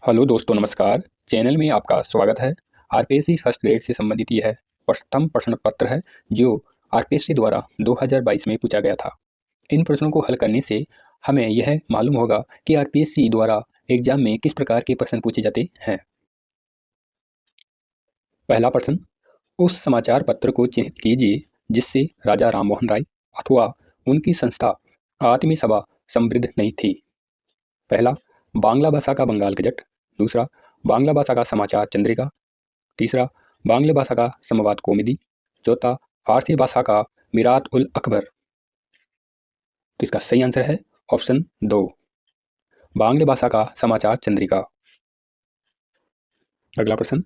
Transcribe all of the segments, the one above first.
Hello दोस्तों, नमस्कार। Channel में आपका स्वागत है। आरपीएससी फर्स्ट ग्रेड से संबंधित यह प्रथम प्रश्न पत्र है जो आरपीएससी द्वारा 2022 में पूछा गया था। इन प्रश्नों को हल करने से हमें यह मालूम होगा कि आरपीएससी द्वारा एग्जाम में किस प्रकार के प्रश्न पूछे जाते हैं। पहला प्रश्न, उस समाचार पत्र को चिन्हित कीजिए जिससे राजा राममोहन राय अथवा उनकी संस्था आत्मीय सभा समृद्ध नहीं थी। पहला, बांग्ला भाषा का बंगाल गजट। दूसरा, बांग्ला भाषा का समाचार चंद्रिका। तीसरा, बांग्ला भाषा का संवाद कौमुदी। चौथा, फारसी भाषा का मिरात उल अकबर। तो इसका सही आंसर है ऑप्शन 2, बांग्ला भाषा का समाचार चंद्रिका। अगला प्रश्न,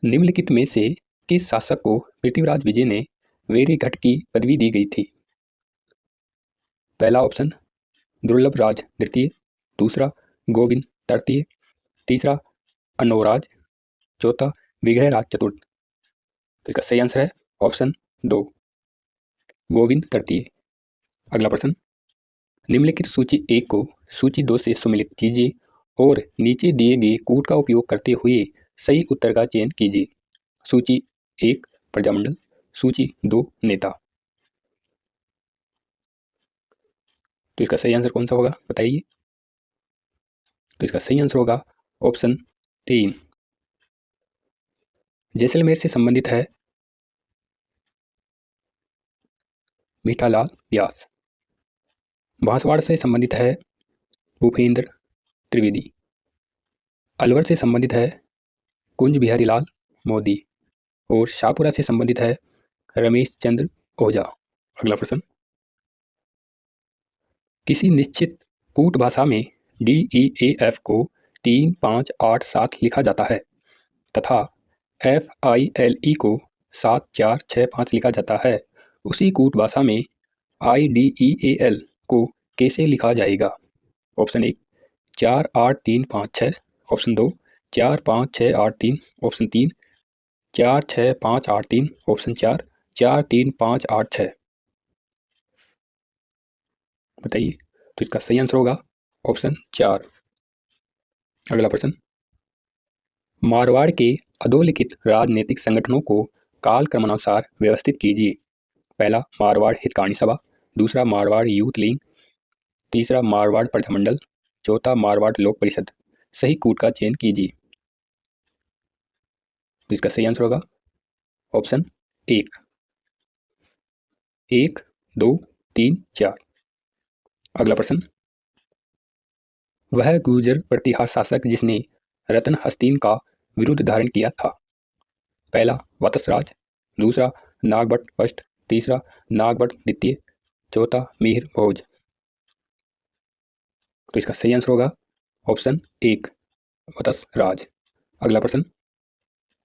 निम्नलिखित में से किस शासक को पृथ्वीराज विजय ने वेरीघट की पदवी दी गई थी? पहला ऑप्शन दुर्लभ राज द्वितीय। दूसरा, गोविंद तृतीय। तीसरा, अनोराज। चौथा, विग्रहराज चतुर्थ। तो इसका सही आंसर है ऑप्शन 2, गोविंद तृतीय। अगला प्रश्न, निम्नलिखित सूची 1 को सूची 2 से सम्मिलित कीजिए और नीचे दिए गए कूट का उपयोग करते हुए सही उत्तर का चयन कीजिए। सूची 1 प्रजामंडल, सूची 2 नेता। तो इसका सही आंसर कौन सा होगा बताइए। तो इसका सही आंसर होगा ऑप्शन 3, जैसलमेर से संबंधित है मीठालाल व्यास। बांसवाड़ा से संबंधित है भूपेंद्र त्रिवेदी। अलवर से संबंधित है कुंज बिहारी लाल मोदी और शाहपुरा से संबंधित है रमेश चंद्र ओझा। अगला प्रश्न, किसी निश्चित कूट भाषा में DEAF को 3, 5, 8, 7 लिखा जाता है तथा FILE को 7, 4, 6, 5 लिखा जाता है। उसी कूट भाषा में IDEAL को कैसे लिखा जाएगा? ऑप्शन 1 4, 8, 3, 5, 6। ऑप्शन 2 4, 5, 6, 8, 3। ऑप्शन 3 4, 6, 5, 8, 3। ऑप्शन 4 4, 3, 5, 8, 6। बताइए। तो इसका सही आंसर होगा ऑप्शन 4। अगला प्रश्न, मारवाड़ के अधोलिखित राजनीतिक संगठनों को काल क्रमानुसार व्यवस्थित कीजिए। पहला, मारवाड़ हितकानी सभा। दूसरा, मारवाड़ यूथ लीग। तीसरा, मारवाड़ प्रजामंडल। चौथा, मारवाड़ लोक परिषद। सही कूट का चयन कीजिए। तो इसका सही आंसर होगा ऑप्शन 1 1, 2, 3, 4। अगला प्रश्न, वह गुर्जर प्रतिहार शासक जिसने रतन हस्तीन का विरुद्ध धारण किया था। पहला, वत्सराज। दूसरा, नागभट्ट फर्स्ट। तीसरा, नागभट्ट द्वितीय। चौथा, मिहिर भोज। तो इसका सही आंसर होगा ऑप्शन 1, वत्सराज। अगला प्रश्न,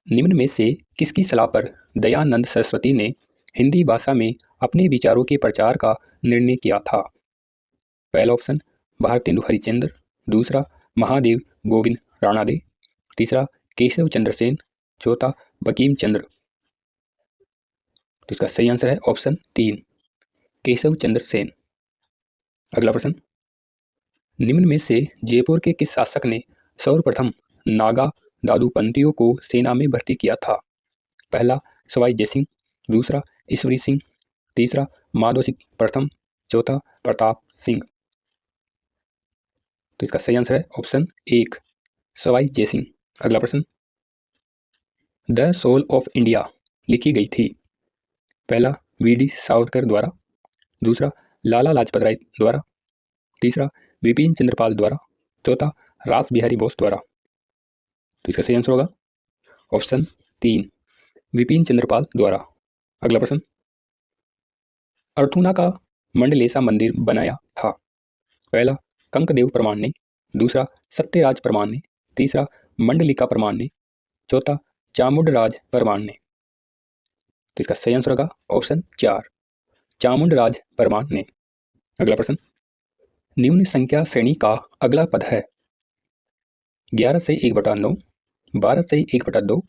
निम्न में से किसकी सलाह पर दयानंद सरस्वती ने हिंदी भाषा में अपने विचारों के प्रचार का निर्णय किया था? पहला ऑप्शन भारतेंदु हरिश्चंद्र। दूसरा, महादेव गोविंद राणादे। तीसरा, केशव चंद्र सेन। चौथा, बंकिम चंद्र। तो इसका सही आंसर है ऑप्शन 3, केशव चंद्र सेन। अगला प्रश्न, निम्न में से जयपुर के किस शासक ने सर्वप्रथम नागा दादूपंतियों को सेना में भर्ती किया था? पहला, सवाई जयसिंह। दूसरा, ईश्वरी सिंह। तीसरा, माधो सिंह प्रथम। चौथा, प्रताप सिंह। तो इसका सही आंसर है ऑप्शन 1, सवाई जयसिंह। अगला प्रश्न, द सोल ऑफ इंडिया लिखी गई थी। पहला, VD सावरकर द्वारा। दूसरा, लाला लाजपत राय द्वारा। तीसरा, विपिन चंद्रपाल द्वारा। चौथा, रास बिहारी बोस द्वारा। तो इसका सही आंसर होगा ऑप्शन 3, विपिन चंद्रपाल द्वारा। अगला प्रश्न, अर्थुना का मंडलेसा मंदिर बनाया था। पहला, कंकदेव परमार ने। दूसरा, सत्यराज परमार ने। तीसरा, मंडलिका परमार ने। चौथा, चामुंडराज परमार ने। तो इसका सही आंसर होगा ऑप्शन 4, चामुंडराज परमार ने। अगला प्रश्न, निम्न संख्या श्रेणी का अगला पद है। 11 से 1/9, 12 से 1/2,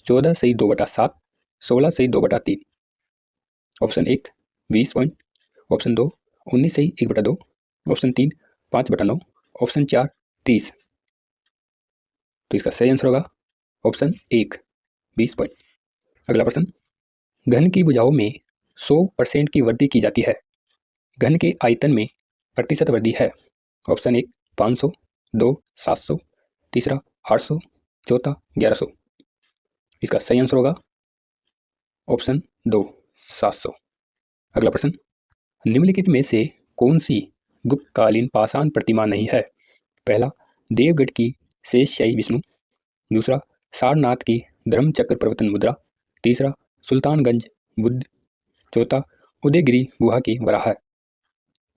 14 से 2/7, 16 से 2/3। Option 1 20 point. ऑप्शन 2 19 से 1/2। ऑप्शन 3 5/9। ऑप्शन 4 30। तो इसका सही आंसर होगा ऑप्शन 1, 20 पॉइंट। अगला प्रश्न, घन की भुजाओं में 100% की वृद्धि की जाती है, घन के आयतन में प्रतिशत वृद्धि है। ऑप्शन 1 500, 2 700, तीसरा 800, चौथा 1100। इसका सही आंसर होगा ऑप्शन 2 700। अगला प्रश्न, निम्नलिखित में से कौन सी गुप्तकालीन पाषाण प्रतिमा नहीं है? पहला, देवगढ़ की शेषशाही विष्णु, दूसरा सारनाथ की धर्मचक्र प्रवर्तन मुद्रा, तीसरा सुल्तानगंज बुद्ध, चौथा उदयगिरी गुहा की वराह।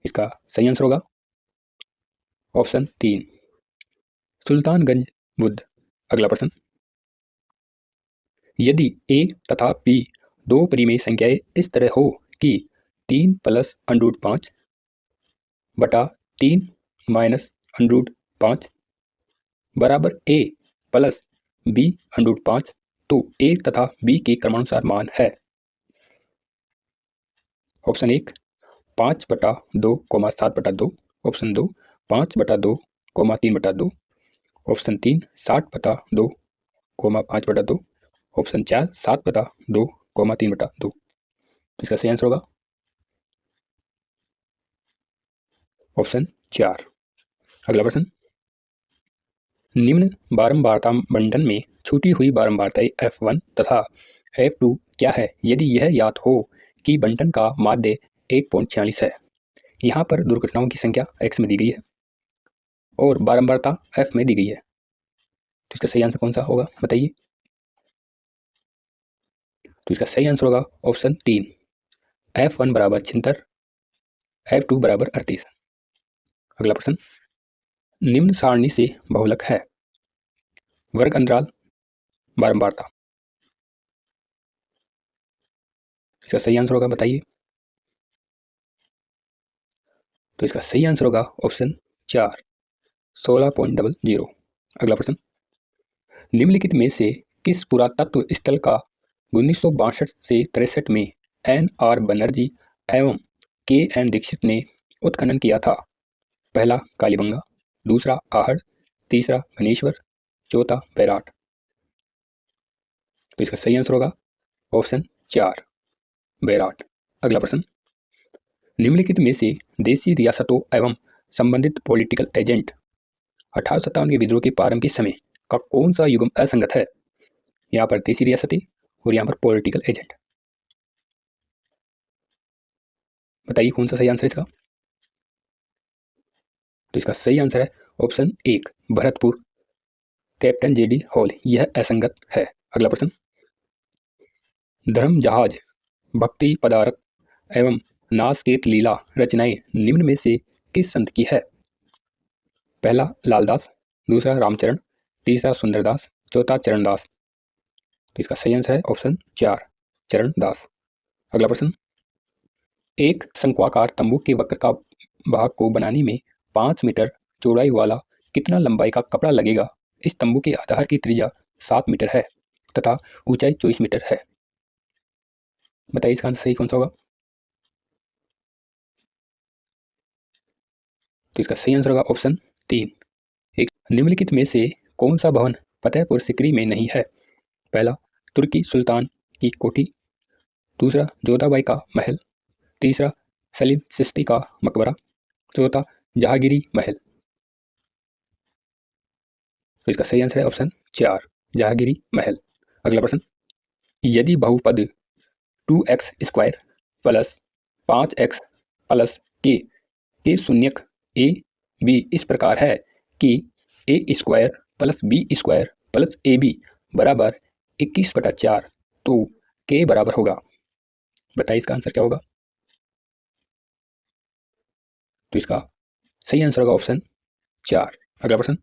इसका सही आंसर होगा ऑप्शन 3 सुल्तानगंज बुद्ध। अगला प्रश्न, यदि ए तथा बी दो परिमेय संख्याएं इस तरह हो कि 3 + √5 बटा 3 - √5 बराबर a + b √5, तो ए तथा बी के क्रमानुसार मान है। Option 1 5/2, 7/2, option 2 5/2, 3/2, option 3 60/2, 5/2, option 4 7/2, 3/2। इसका सही आंसर होगा ऑप्शन 4। अगला प्रश्न, निम्न बारंबारता बंटन में छूटी हुई बारंबारताएं F1 तथा F2 क्या है, यदि यह ज्ञात हो कि बंटन का माध्य 1.46 है। यहाँ पर दुर्घटनाओं की संख्या x में दी गई है और बारंबारता F में दी गई है, तो इसका सही आंसर कौन सा होगा बताइए। तो इसका सही आंसर होगा ऑप्शन 3 F1 बराबर 76, F2 बराबर 38। अगला प्रश्न, निम्न सारणी से बहुलक है, वर्ग अंतराल बारंबारता। इसका सही आंसर होगा बताइए। तो इसका सही आंसर होगा ऑप्शन 4 16.00। अगला प्रश्न, निम्नलिखित में से किस पुरातत्व स्थल का 1962 से 63 में N.R. बनर्जी एवं K.N. दीक्षित ने उत्खनन किया था? पहला कालीबंगा, दूसरा आहड़, तीसरा गणेश्वर, चौथा बैराट। तो इसका सही आंसर होगा ऑप्शन 4 बैराट। अगला प्रश्न, निम्नलिखित में से देशी रियासतों एवं संबंधित पॉलिटिकल एजेंट 1857 के विद्रोह के प्रारंभ के समय का कौन सा युग्म असंगत है? यहाँ पर देशी रियासतें और यहाँ पर पॉलिटिकल एजेंट। बताइए कौन सा सही आंसर है इसका। तो इसका सही आंसर है option 1 Bharatpur, captain JD hall, यह असंगत है। अगला प्रश्न, धर्म जहाज, भक्ति पदार्थ एवं नासकेत लीला रचनाएं निम्न में से किस संत की है? पहला लालदास, दूसरा रामचरण, तीसरा सुंदरदास, चौथा चरणदास। तो इसका सही आंसर है ऑप्शन 4 चरणदास। अगला प्रश्न, एक शंक्वाकार तंबू के वक्र का भाग को बनाने में 5 मीटर चौड़ाई वाला कितना लंबाई का कपड़ा लगेगा? इस तंबू के आधार की त्रिज्या 7 मीटर है तथा ऊंचाई 24 मीटर है। बताइए इसका आंसर सही कौन सा होगा। तो इसका सही आंसर होगा ऑप्शन 3 एक। निम्नलिखित में से कौन सा भवन फतेहपुर सिकरी में नहीं है? पहला तुर्की सुल्तान की कोठी, दूसरा जोधाबाई का महल, तीसरा सलीम चिश्ती का मकबरा, चौथा जहांगीरी महल। तो इसका सही आंसर है ऑप्शन 4 जहांगीरी महल। अगला प्रश्न, यदि बहुपद 2x² + 5x + k के शून्यक a b इस प्रकार है कि a² + b² + ab बराबर 21/4, तो k बराबर होगा। बताइए इसका आंसर क्या होगा। तो इसका सही आंसर होगा ऑप्शन 4। अगला प्रश्न,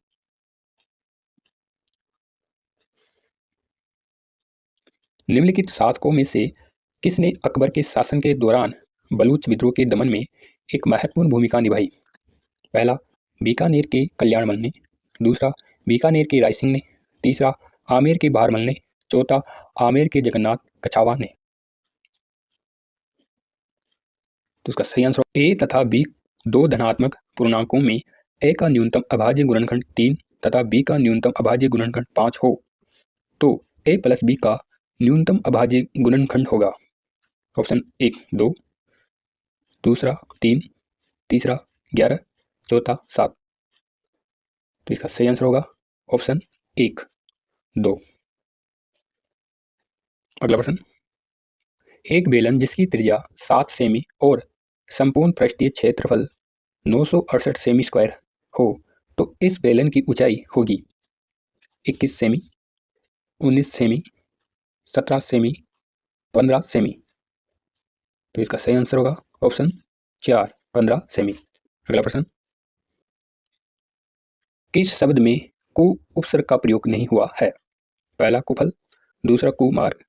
निम्नलिखित शासकों में से किसने अकबर के शासन के दौरान बलूच विद्रोह के दमन में एक महत्वपूर्ण भूमिका निभाई? पहला बीकानेर के कल्याणमल ने, दूसरा बीकानेर के राय सिंह ने, तीसरा आमेर के बहारमल ने, चौथा आमेर के जगन्नाथ कछावा ने। तो इसका सही आंसर ए तथा बी दो धनात्मक पूर्णांकों में ए का न्यूनतम अभाज्य गुणनखंड 3 तथा b का न्यूनतम अभाज्य गुणनखंड 5 हो तो a प्लस b का न्यूनतम अभाज्य गुणनखंड होगा। ऑप्शन 1 2, दूसरा 3, तीसरा 11, चौथा 7। तो इसका सही आंसर होगा ऑप्शन 1 2। अगला प्रश्न, एक बेलन जिसकी त्रिज्या 7 सेमी और संपूर्ण पृष्ठीय क्षेत्रफल 968 सेमी स्क्वायर हो तो इस बेलन की ऊंचाई होगी 21 सेमी, 19 सेमी, 17 सेमी, 15 सेमी। तो इसका सही आंसर होगा ऑप्शन 4 15 सेमी। अगला प्रश्न, किस शब्द में कु उपसर्ग का प्रयोग नहीं हुआ है? पहला कुफल, दूसरा कुमार्ग,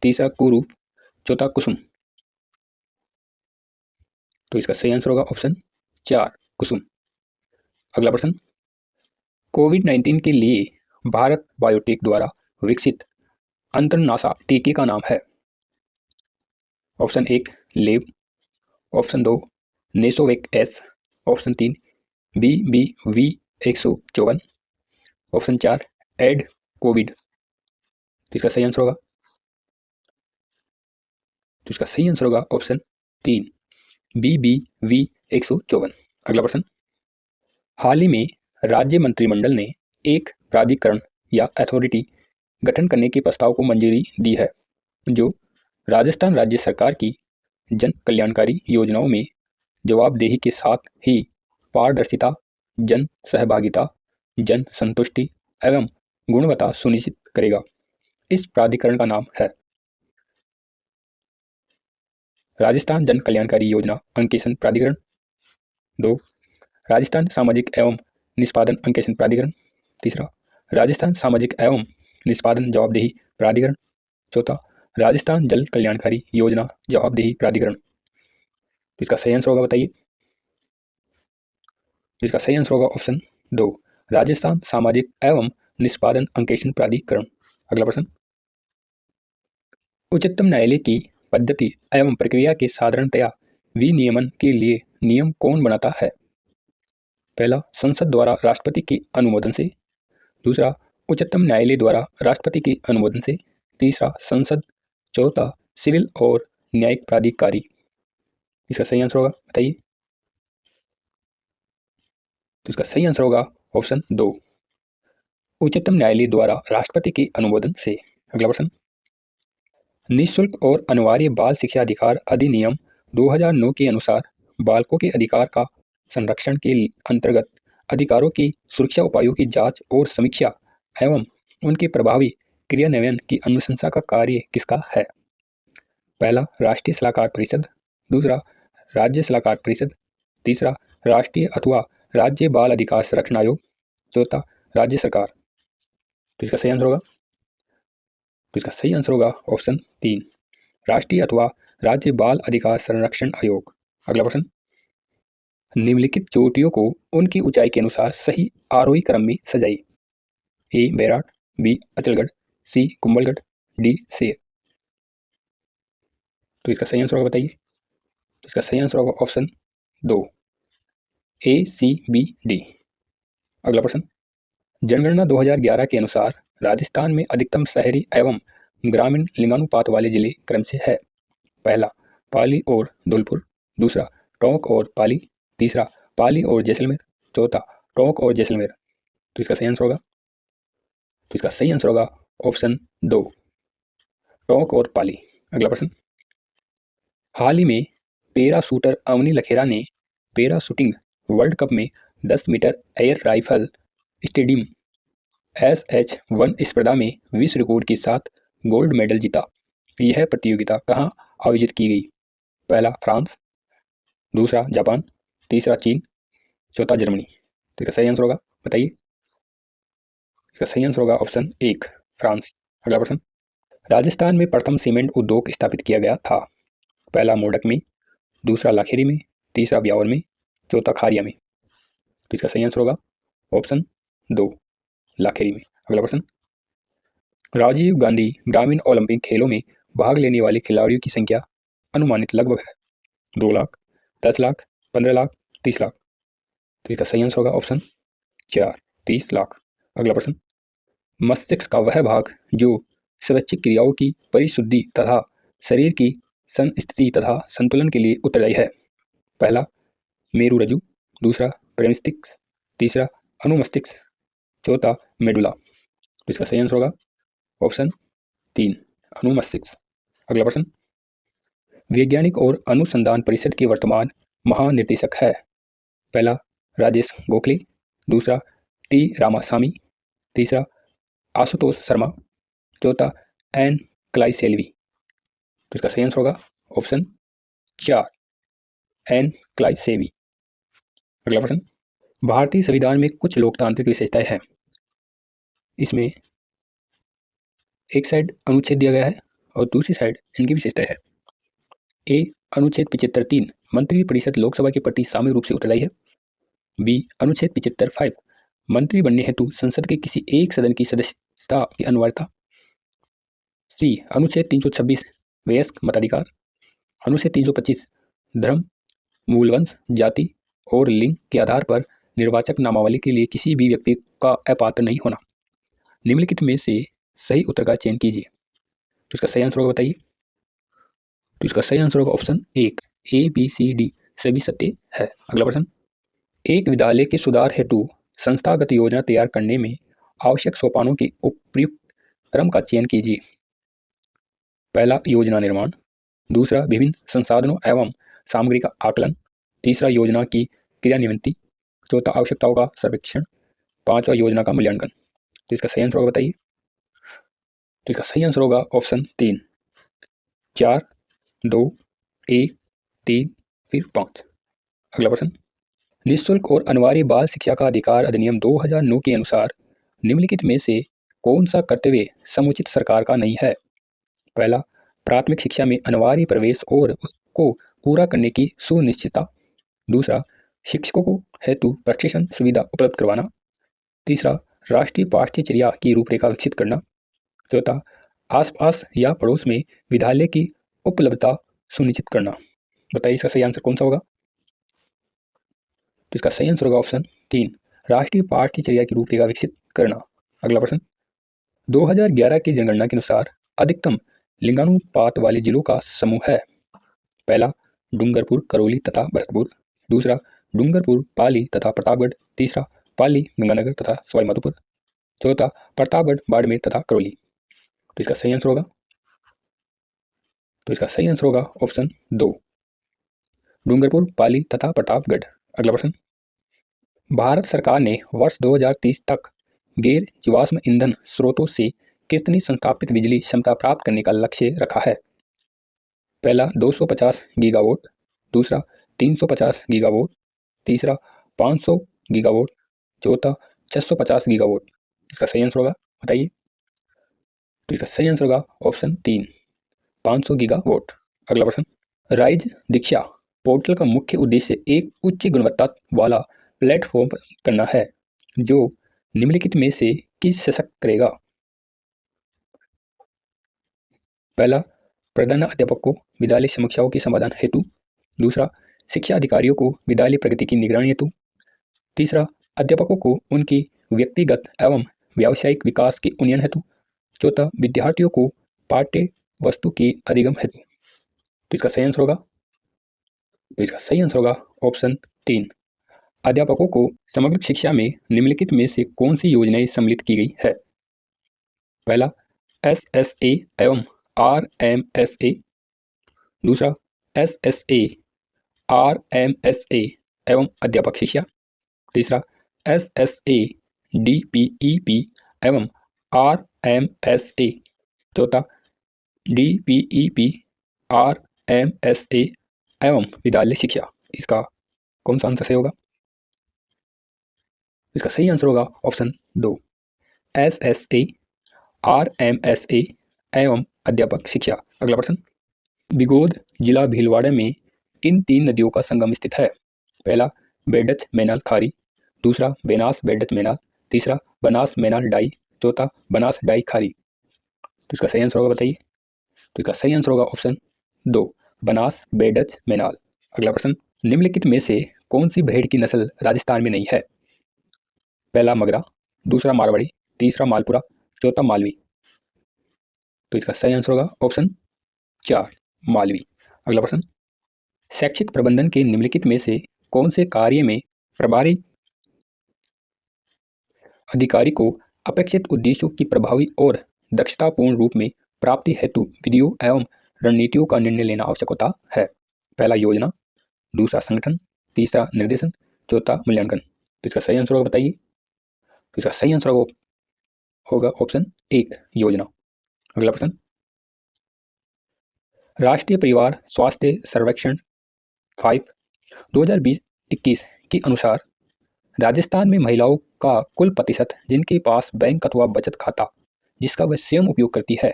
तीसरा कुरूप, चौथा कुसुम। तो इसका सही आंसर होगा ऑप्शन 4 कुसुम। अगला प्रश्न, कोविड-19 के लिए भारत बायोटेक द्वारा विकसित अंतरनासा टीके का नाम है? ऑप्शन 1 लेब, option 2 Nasovac S, option 3 BBV 154, option 4 Ad COVID. तो इसका सही आंसर होगा ऑप्शन 3 BBV 154। अगला प्रश्न, हाल ही में राज्य मंत्रिमंडल ने एक प्राधिकरण या अथॉरिटी गठन करने के प्रस्ताव को मंजूरी दी है जो राजस्थान राज्य सरकार की जन कल्याणकारी योजनाओं में जवाबदेही के साथ ही पारदर्शिता, जन सहभागिता, जन संतुष्टि एवं गुणवत्ता सुनिश्चित करेगा। इस प्राधिकरण का नाम है? राजस्थान जन कल्याणकारी योजना अंकेक्षण प्राधिकरण, 2 राजस्थान सामाजिक एवं निष्पादन अंकेक्षण प्राधिकरण, तीसरा राजस्थान सामाजिक एवं निष्पादन जवाबदेही प्राधिकरण, चौथा राजस्थान जल कल्याणकारी योजना जवाबदेही प्राधिकरण। इसका सही आंसर होगा बताइए। इसका सही आंसर होगा ऑप्शन 2 राजस्थान सामाजिक एवं निष्पादन अंकेक्षण प्राधिकरण। अगला प्रश्न, उच्चतम न्यायालय की पद्धति एवं प्रक्रिया के साधारणतया विनियमन के लिए नियम कौन बनाता है? पहला संसद द्वारा राष्ट्रपति के अनुमोदन से, दूसरा उच्चतम न्यायालय द्वारा राष्ट्रपति के अनुमोदन से, तीसरा संसद, चौथा सिविल और न्यायिक प्राधिकारी। इसका सही आंसर होगा बताइए। तो इसका सही आंसर होगा ऑप्शन 2 उच्चतम न्यायालय द्वारा राष्ट्रपति के अनुमोदन से। अगला प्रश्न, निःशुल्क और अनिवार्य बाल शिक्षा अधिकार अधिनियम 2009 के अनुसार बालकों के अधिकार का संरक्षण के अंतर्गत अधिकारों की सुरक्षा उपायों की जांच और समीक्षा एवं उनके प्रभावी क्रियान्वयन की अनुशंसा का कार्य किसका है? पहला राष्ट्रीय सलाहकार परिषद, दूसरा राज्य सलाहकार परिषद, तीसरा राष्ट्रीय अथवा राज्य बाल अधिकार संरक्षण आयोग, चौथा राज्य सरकार। तो इसका सही आंसर होगा ऑप्शन 3 राष्ट्रीय अथवा राज्य बाल अधिकार संरक्षण आयोग। अगला प्रश्न, निम्नलिखित चोटियों को उनकी ऊंचाई के अनुसार सही आरोही क्रम में सजाइए। ए बैराट, बी अचलगढ़, सी कुंभलगढ़, डी शेर। तो इसका सही आंसर होगा बताइए। तो इसका सही आंसर होगा ऑप्शन 2 ACBD। अगला प्रश्न, जनगणना 2011 के अनुसार राजस्थान में अधिकतम शहरी एवं ग्रामीण लिंगानुपात वाले जिले क्रम से है? पहला पाली और धौलपुर, दूसरा टोंक और पाली, तीसरा पाली और जैसलमेर, चौथा टोंक और जैसलमेर। तो इसका सही आंसर होगा ऑप्शन 2 टोंक और पाली। अगला प्रश्न, हाल ही में पैरा शूटर अवनी लखेरा ने पैरा शूटिंग वर्ल्ड कप में 10 metre air rifle stadium SH1 स्पर्धा में विश्व रिकॉर्ड के साथ गोल्ड मेडल जीता। यह प्रतियोगिता कहाँ आयोजित की गई? पहला फ्रांस, दूसरा जापान, तीसरा चीन, चौथा जर्मनी। तो इसका सही आंसर होगा बताइए। इसका सही आंसर होगा ऑप्शन 1 फ्रांस। अगला प्रश्न, राजस्थान में प्रथम सीमेंट उद्योग स्थापित किया गया था? पहला मोडक में, दूसरा लाखेरी में, तीसरा ब्यावर में, चौथा खारिया में। तो इसका सही आंसर होगा ऑप्शन 2 लाखेरी में। अगला प्रश्न, राजीव गांधी ग्रामीण ओलंपिक खेलों में भाग लेने वाले खिलाड़ियों की संख्या अनुमानित लगभग है? 2 लाख, 10 लाख, 15 लाख, 30 लाख। तो इसका सही आंसर होगा ऑप्शन 4 30 लाख। अगला प्रश्न, मस्तिष्क का वह भाग जो स्वैच्छिक क्रियाओं की परिशुद्धि तथा शरीर की संस्थिति तथा संतुलन के लिए उत्तरदायी है। पहला मेरुरज्जु, दूसरा प्रेमस्तिष्क, तीसरा अनुमस्तिष्क, चौथा मेडुला। तो इसका सही आंसर होगा ऑप्शन 3 अनुमस्तिष्क। अगला प्रश्न, वैज्ञानिक और अनुसंधान परिषद के वर्तमान महानिदेशक है। पहला राजेश गोखले, दूसरा टी रामास्वामी, तीसरा आशुतोष शर्मा, चौथा एन क्लाइसेल्वी। तो इसका सही आंसर होगा ऑप्शन 4 एन क्लाइसेल्वी। अगला प्रश्न, भारतीय संविधान में कुछ लोकतांत्रिक विशेषताएं हैं। इसमें एक साइड अनुच्छेद दिया गया है और दूसरी साइड इनकी विशेषताएं है। ए अनुच्छेद 75(3) मंत्रिपरिषद लोकसभा के प्रति सामूहिक रूप से उत्तरदायी है। बी अनुच्छेद 75(5) मंत्री बनने हेतु संसद के किसी एक सदन की सदस्यता की अनिवार्यता। सी अनुच्छेद 326 वयस्क मताधिकार। अनुच्छेद 325 धर्म, मूलवंश, जाति और लिंग के आधार पर निर्वाचक नामावली के लिए किसी भी व्यक्ति का अपात्र नहीं होना। निम्नलिखित में से सही उत्तर का चयन कीजिए। तो इसका सही आंसर होगा बताइए। तो इसका सही आंसर होगा option 1 A B C D सभी सत्य है। अगला प्रश्न, एक विद्यालय के सुधार हेतु संस्थागत योजना तैयार करने में आवश्यक सोपानों के उपयुक्त क्रम का चयन कीजिए। पहला योजना निर्माण, दूसरा विभिन्न संसाधनों एवं सामग्री का आकलन, तीसरा योजना की क्रियान्वयन, चौथा आवश्यकताओं का सर्वेक्षण, पांचवा योजना का मूल्यांकन। तो इसका सही आंसर होगा बताइए। तो इसका सही आंसर होगा ऑप्शन 3 4 2 1 3 फिर 5। अगला प्रश्न, निःशुल्क और अनिवार्य बाल शिक्षा का अधिकार अधिनियम 2009 के अनुसार निम्नलिखित में से कौन सा कर्तव्य समुचित सरकार का नहीं है। पहला प्राथमिक शिक्षा में अनिवार्य प्रवेश और उसको पूरा करने की सुनिश्चितता, दूसरा शिक्षकों को हेतु प्रशिक्षण सुविधा उपलब्ध करवाना, तीसरा राष्ट्रीय पाठ्यचर्या की रूपरेखा विकसित करना, चौथा आसपास या पड़ोस में विद्यालय की उपलब्धता सुनिश्चित करना। बताइए इसका सही आंसर कौन सा होगा। तो इसका सही आंसर होगा ऑप्शन 3 राष्ट्रीय पाठ्यचर्या की रूपरेखा विकसित करना। अगला प्रश्न, 2011 की जनगणना के अनुसार अधिकतम लिंगानुपात वाले जिलों का समूह है। पहला डूंगरपुर, करौली तथा भरतपुर, दूसरा डूंगरपुर, पाली तथा प्रतापगढ़, तीसरा पाली, गंगानगर तथा सवाईमाधोपुर, चौथा प्रतापगढ़, बाड़मेर तथा करौली। तो इसका सही आंसर होगा ऑप्शन 2 डूंगरपुर, पाली तथा प्रतापगढ़। अगला प्रश्न, भारत सरकार ने वर्ष 2030 तक गैर जीवाश्म ईंधन स्रोतों से कितनी संस्थापित बिजली क्षमता प्राप्त करने का लक्ष्य रखा है। पहला 250 गीगावाट, दूसरा 350 गीगावाट, तीसरा 500 गीगावाट, चौथा 650 गीगावाट। इसका सही आंसर होगा बताइए। तो इसका सही आंसर होगा ऑप्शन 3 500 गीगावाट। अगला प्रश्न, राइज दीक्षा पोर्टल का मुख्य उद्देश्य एक उच्च गुणवत्ता वाला प्लेटफॉर्म करना है जो निम्नलिखित में से किस सशक्त करेगा। पहला प्रधान अध्यापक को विद्यालय समस्याओं के समाधान हेतु, दूसरा शिक्षा अधिकारियों को विद्यालय प्रगति की निगरानी हेतु, तीसरा अध्यापकों को उनकी व्यक्तिगत एवं व्यावसायिक विकास के उन्नयन हेतु, चौथा विद्यार्थियों को पाठ्य वस्तु के अधिगम हेतु। तो इसका सही आंसर होगा ऑप्शन 3 अध्यापकों को समग्र शिक्षा में निम्नलिखित में से कौन सी योजनाएं सम्मिलित की गई है। पहला SSA एवं RMSA, दूसरा SSA RMSA एवं अध्यापक शिक्षा, तीसरा SSA DPEP एवं RMSA, चौथा DPEP RMSA एवं विद्यालय शिक्षा। इसका कौन सा आंसर सही होगा। इसका सही आंसर होगा ऑप्शन 2 SSA RMSA एवं अध्यापक शिक्षा। अगला प्रश्न, बिगोद जिला भीलवाड़ा में किन 3 नदियों का संगम स्थित है। पहला बेडच मैनाल खारी, दूसरा बेनास बेडच मैनाल, तीसरा बनास मैनाल डाई, चौथा बनास डाई खारी। तो इसका सही आंसर होगा बताइए। तो इसका सही आंसर होगा ऑप्शन 2 बनास बेडच मैनाल। अगला प्रश्न, निम्नलिखित में से कौन सी भेड़ की नस्ल राजस्थान में नहीं है। पहला मगरा, दूसरा मारवाड़ी, तीसरा मालपुरा, चौथा मालवी। तो इसका सही आंसर होगा ऑप्शन 4 मालवी। अगला प्रश्न, शैक्षिक प्रबंधन के निम्नलिखित में से कौन से कार्य में प्रभारी अधिकारी को अपेक्षित उद्देश्यों की प्रभावी और दक्षतापूर्ण रूप में प्राप्ति हेतु विधियों एवं रणनीतियों का निर्णय लेना आवश्यक होता है? पहला योजना, दूसरा संगठन, तीसरा निर्देशन, चौथा मूल्यांकन। तो इसका सही आंसर होगा बताइए। तो इसका सही आंसर होगा ऑप्शन 1 योजना। अगला प्रश्न, राष्ट्रीय परिवार स्वास्थ्य सर्वेक्षण 5 2020-21 के अनुसार राजस्थान में महिलाओं का कुल प्रतिशत जिनके पास बैंक अथवा बचत खाता जिसका वह स्वयं उपयोग करती है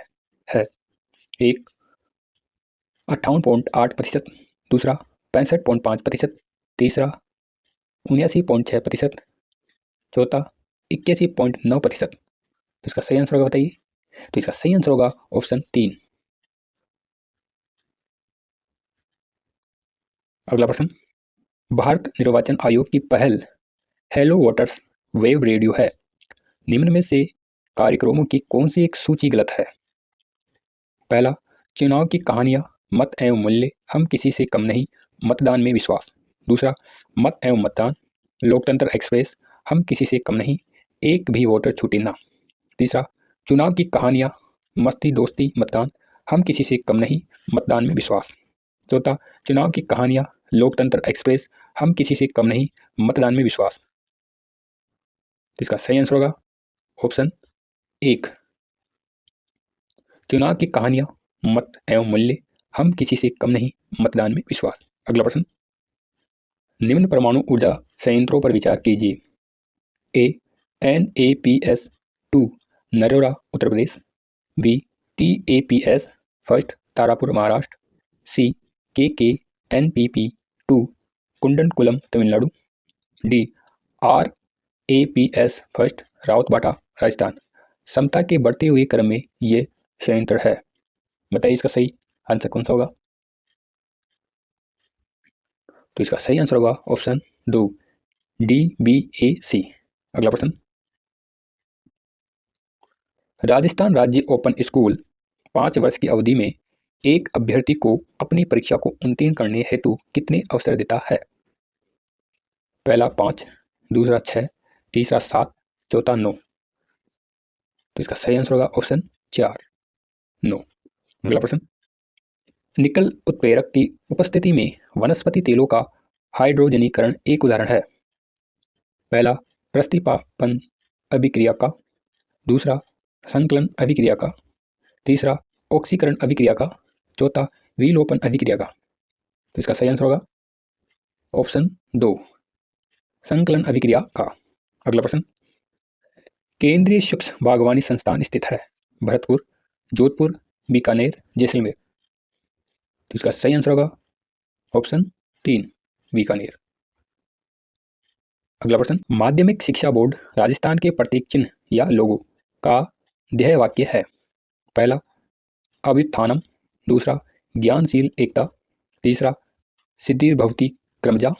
58.8%, दूसरा 65.5%, तीसरा 79.6%, चौथा 81.9%। तो इसका सही आंसर होगा बताइए। तो इसका सही आंसर होगा ऑप्शन 3। अगला प्रश्न, भारत निर्वाचन आयोग की पहल हेलो वोटर्स वेब रेडियो है। निम्न में से कार्यक्रमों की कौन सी एक सूची गलत है? पहला, चुनाव की कहानियां, मत एवं मूल्य, हम किसी से कम नहीं, मतदान में विश्वास। दूसरा, मत एवं मतदान, लोकतंत्र एक्सप्रेस, हम किसी से कम नहीं, एक भी वोटर छूटे ना। तीसरा, चुनाव की कहानियां, मस्ती दोस्ती मतदान, हम किसी से कम नहीं, मतदान में विश्वास। चौथा, चुनाव की कहानियां, लोकतंत्र एक्सप्रेस, हम किसी से कम नहीं, मतदान में विश्वास। इसका सही आंसर होगा ऑप्शन 1 चुनाव की कहानियां, मत एवं मूल्य, हम किसी से कम नहीं, मतदान में विश्वास। अगला प्रश्न, निम्न परमाणु ऊर्जा संयंत्रों पर विचार कीजिए। A NAPS 2 Narora Uttar Pradesh, B TAPS first Tarapur Maharashtra, C KKNPP 2 Kudankulam Tamil Nadu, D RAPS first Rawatbhata Rajasthan. क्षमता के बढ़ते हुए क्रम में ये संयंत्र है। बताइए इसका सही आंसर कौन सा होगा? तो इसका सही आंसर होगा ऑप्शन 2 DBAC। अगला प्रश्न, राजस्थान राज्य ओपन स्कूल 5 वर्ष की अवधि में एक अभ्यर्थी को अपनी परीक्षा को उत्तीर्ण करने हेतु कितने अवसर देता है? पहला 5, दूसरा 6, तीसरा 7, चौथा 9। तो इसका सही आंसर होगा ऑप्शन 4 9। अगला प्रश्न, निकल उत्प्रेरक की उपस्थिति में वनस्पति तेलों का हाइड्रोजनीकरण एक उदाहरण है। पहला प्रतिस्थापन अभिक्रिया का, दूसरा संकलन अभिक्रिया का, तीसरा ऑक्सीकरण अभिक्रिया का, चौथा विलोपन अभिक्रिया का। तो इसका सही आंसर होगा ऑप्शन 2 संकलन अभिक्रिया का। अगला प्रश्न, केंद्रीय सूक्ष्म बागवानी संस्थान स्थित है भरतपुर, जोधपुर, बीकानेर, जैसलमेर। तो इसका सही आंसर होगा ऑप्शन 3 बीकानेर। अगला प्रश्न, माध्यमिक शिक्षा बोर्ड राजस्थान के प्रतीक चिन्ह या लोगो का ध्येय वाक्य है। पहला अभ्युत्थानम, दूसरा ज्ञानशील एकता, तीसरा सिद्धिर्भवति क्रमजा,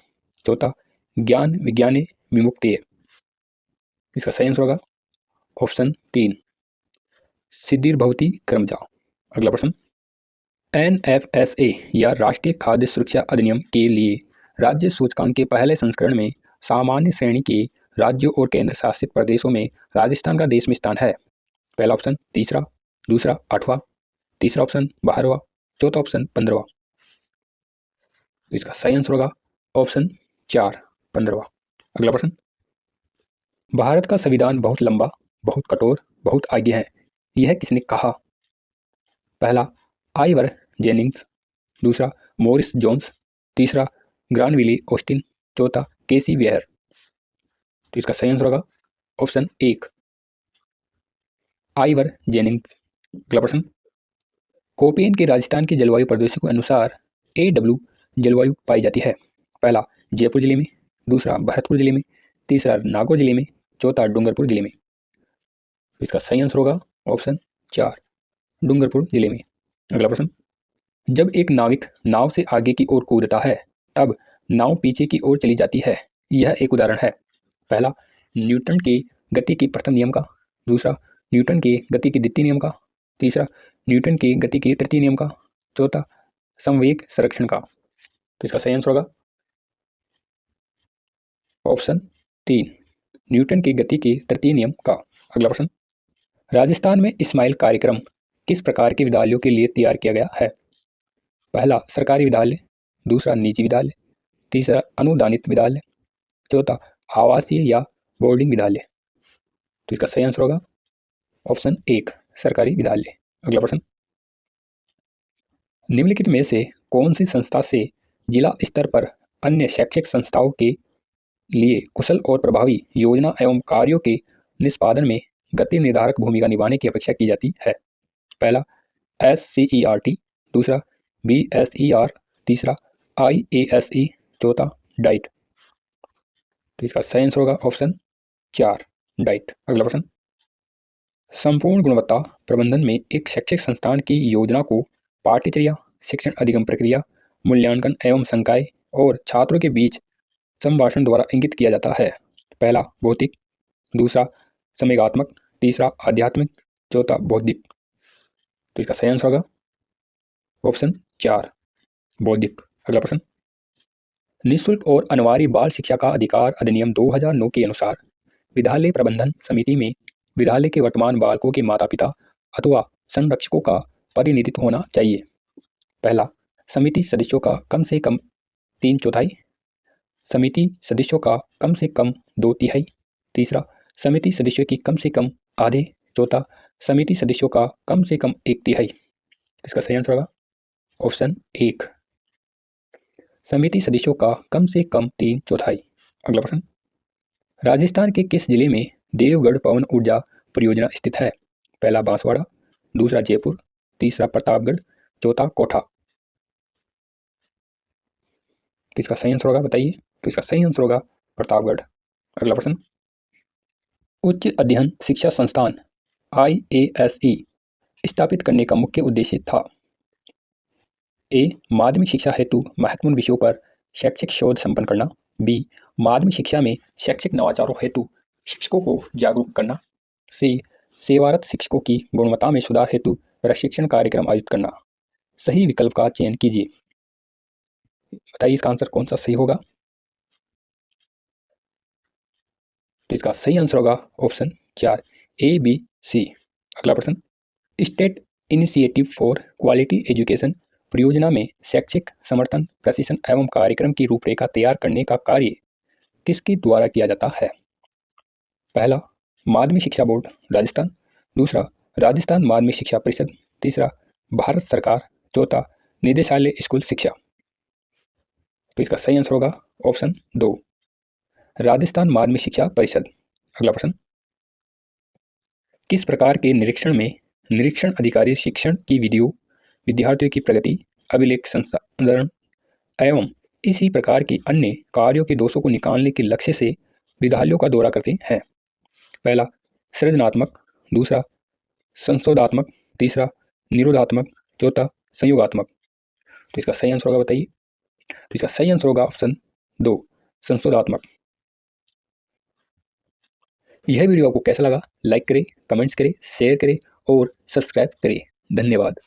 चौथा ज्ञान विज्ञाने विमुक्ति। इसका सही आंसर होगा ऑप्शन 3 सिद्धिर्भवति क्रमजा। अगला प्रश्न, NFSA या राष्ट्रीय खाद्य सुरक्षा अधिनियम के लिए राज्य सूचकांक के पहले संस्करण में सामान्य श्रेणी के राज्यों और केंद्र शासित प्रदेशों में राजस्थान का देश में स्थान है। पहला ऑप्शन तीसरा, दूसरा 8वां, तीसरा ऑप्शन 12वां, चौथा ऑप्शन 15वां। तो इसका सही आंसर होगा ऑप्शन 4 15वां। अगला प्रश्न, भारत का संविधान बहुत लंबा, बहुत कठोर, बहुत आगे है, यह किसने कहा? पहला आइवर जेनिंग्स, दूसरा मोरिस जोन्स, तीसरा ग्रानविले ऑस्टिन, चौथा केसी वेयर। तो इसका सही आंसर होगा ऑप्शन 1 आइवर जेनिंग्स। अगला प्रश्न, कोपेन के राजस्थान के जलवायु प्रदेशों के अनुसार AW जलवायु पाई जाती है। पहला जयपुर जिले में, दूसरा भरतपुर जिले में, तीसरा नागौर जिले में, चौथा डूंगरपुर जिले में। तो इसका सही आंसर होगा ऑप्शन 4 डूंगरपुर जिले में। अगला प्रश्न, जब एक नाविक नाव से आगे की ओर कूदता है तब नाव पीछे की ओर चली जाती है, यह एक उदाहरण है। पहला न्यूटन के गति के प्रथम नियम का, दूसरा न्यूटन के गति के द्वितीय नियम का, तीसरा न्यूटन के गति के तृतीय नियम का, चौथा संवेग संरक्षण का। तो इसका सही आंसर होगा ऑप्शन 3, न्यूटन की गति के तृतीय नियम का। अगला प्रश्न, राजस्थान में स्माइल कार्यक्रम किस प्रकार के विद्यालयों के लिए तैयार किया गया है? पहला सरकारी विद्यालय, दूसरा निजी विद्यालय, तीसरा अनुदानित विद्यालय, चौथा आवासीय या बोर्डिंग विद्यालय। तो इसका सही आंसर होगा ऑप्शन 1, सरकारी विद्यालय। अगला प्रश्न, निम्नलिखित में से कौन सी संस्था से जिला स्तर पर अन्य शैक्षिक संस्थाओं के लिए कुशल और प्रभावी योजना एवं कार्यों के निष्पादन में गति निर्धारक भूमिका निभाने की अपेक्षा की जाती है? पहला SCERT, दूसरा BSER, तीसरा IASE, चौथा डाइट। तो इसका सही आंसर होगा ऑप्शन 4, डाइट। अगला प्रश्न, संपूर्ण गुणवत्ता प्रबंधन में एक शैक्षिक संस्थान की योजना को पाठ्यचर्या, शिक्षण अधिगम प्रक्रिया, मूल्यांकन एवं संकाय और छात्रों के बीच संभाषण द्वारा इंगित किया जाता है। पहला भौतिक, दूसरा संवेगात्मक, तीसरा आध्यात्मिक, चौथा बौद्धिक। तो इसका सही आंसर होगा ऑप्शन 4, बौद्धिक। अगला प्रश्न, निःशुल्क और अनिवार्य बाल शिक्षा का अधिकार अधिनियम 2009 के अनुसार विद्यालय प्रबंधन समिति में विद्यालय के वर्तमान बालकों के माता पिता अथवा संरक्षकों का प्रतिनिधित्व होना चाहिए। पहला समिति सदस्यों का कम से कम 3/4, समिति सदस्यों का कम से कम 2/3, तीसरा समिति सदस्यों की कम से कम आधे, चौथा समिति सदस्यों का कम से कम 1/3। इसका सही आंसर होगा ऑप्शन 1, समिति सदस्यों का कम से कम 3/4। अगला प्रश्न, राजस्थान के किस जिले में देवगढ़ पवन ऊर्जा परियोजना स्थित है? पहला बांसवाड़ा, दूसरा जयपुर, तीसरा प्रतापगढ़, चौथा कोटा। किसका सही आंसर होगा बताइए? तो इसका सही आंसर होगा प्रतापगढ़। अगला प्रश्न, उच्च अध्ययन शिक्षा संस्थान IASE स्थापित करने का मुख्य उद्देश्य था? A, माध्यमिक शिक्षा हेतु महत्वपूर्ण विषयों पर शैक्षिक शोध संपन्न करना, B, माध्यमिक शिक्षा में शैक्षिक नवाचारों हेतु शिक्षकों को जागरूक करना, C, सेवारत शिक्षकों की गुणवत्ता में सुधार हेतु प्रशिक्षण कार्यक्रम आयोजित करना। सही विकल्प का चयन कीजिए। बताइए इसका आंसर कौन सा सही होगा? तो इसका सही आंसर होगा ऑप्शन 4, ABC। अगला प्रश्न, state initiative for quality education परियोजना में शैक्षिक समर्थन प्रशिक्षण एवं कार्यक्रम की रूपरेखा तैयार करने का कार्य किसके द्वारा किया जाता है? पहला माध्यमिक शिक्षा बोर्ड राजस्थान, दूसरा राजस्थान माध्यमिक शिक्षा परिषद, तीसरा भारत सरकार, चौथा निदेशालय स्कूल शिक्षा। तो इसका सही आंसर होगा ऑप्शन 2, राजस्थान माध्यमिक शिक्षा परिषद। अगला प्रश्न, किस प्रकार के निरीक्षण में निरीक्षण अधिकारी शिक्षण की वीडियो, विद्यार्थियों की प्रगति, अभिलेख संसाधन एवं इसी प्रकार के अन्य कार्यों के दोषों को निकालने के लक्ष्य से विद्यालयों का दौरा करते हैं? पहला सृजनात्मक, दूसरा संशोधात्मक, तीसरा निरोधात्मक, चौथा संयोगात्मक। तो इसका सही आंसर होगा बताइए? तो इसका सही आंसर होगा ऑप्शन 2, संशोधात्मक। यह वीडियो आपको कैसा लगा? लाइक करें, कमेंट्स करें, शेयर करें और सब्सक्राइब करें। धन्यवाद।